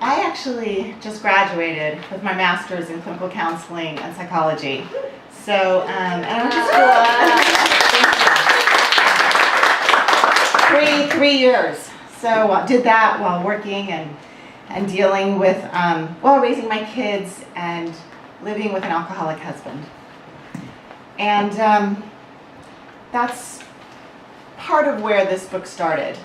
I actually just graduated with my master's in clinical counseling and psychology. So, and I went to school 3 years. So I did that while working and dealing with, while raising my kids and living with an alcoholic husband. And that's part of where this book started.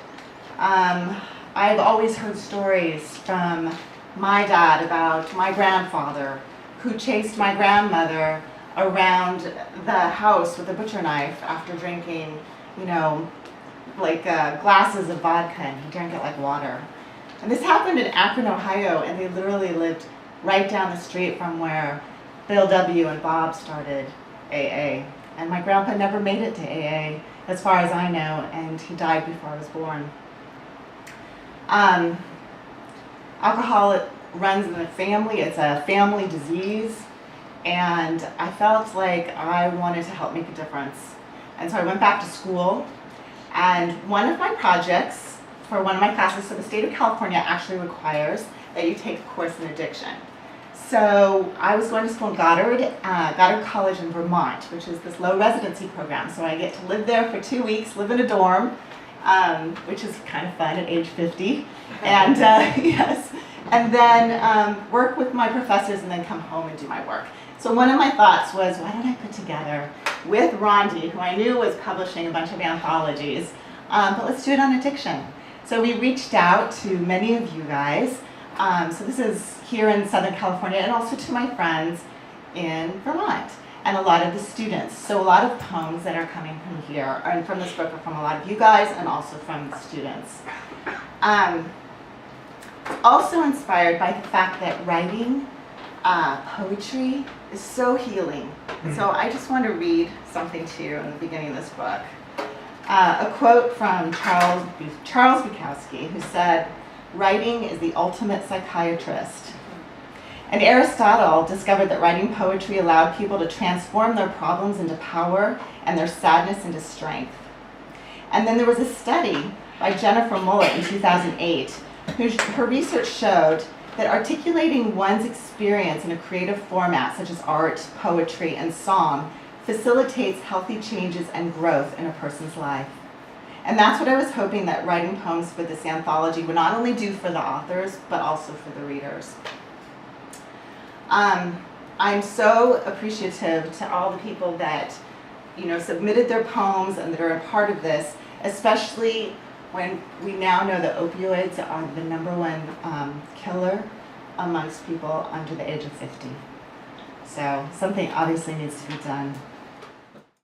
I've always heard stories from my dad about my grandfather who chased my grandmother around the house with a butcher knife after drinking, like glasses of vodka, and he drank it like water. And this happened in Akron, Ohio, and they literally lived right down the street from where Bill W. and Bob started AA. And my grandpa never made it to AA, as far as I know, and he died before I was born. Alcohol runs in the family. It's a family disease, and I felt like I wanted to help make a difference. And so I went back to school, and one of my projects for one of my classes, so the state of California actually requires that you take a course in addiction. So I was going to school in Goddard College in Vermont, which is this low residency program. So I get to live there for 2 weeks, live in a dorm, which is kind of fun at age 50, and yes, and then work with my professors and then come home and do my work. So one of my thoughts was, why don't I put together with Rondi, who I knew was publishing a bunch of anthologies, but let's do it on addiction. So we reached out to many of you guys. So this is here in Southern California, and also to my friends in Vermont and a lot of the students. So a lot of poems that are coming from here and from this book are from a lot of you guys and also from the students. Also inspired by the fact that writing poetry is so healing. So I just want to read something to you in the beginning of this book. A quote from Charles Bukowski, who said, "Writing is the ultimate psychiatrist." And Aristotle discovered that writing poetry allowed people to transform their problems into power and their sadness into strength. And then there was a study by Jennifer Mullet in 2008, her research showed that articulating one's experience in a creative format, such as art, poetry, and song, facilitates healthy changes and growth in a person's life. And that's what I was hoping that writing poems for this anthology would not only do for the authors, but also for the readers. I'm so appreciative to all the people that, submitted their poems and that are a part of this, especially when we now know that opioids are the #1 killer amongst people under the age of 50. So something obviously needs to be done.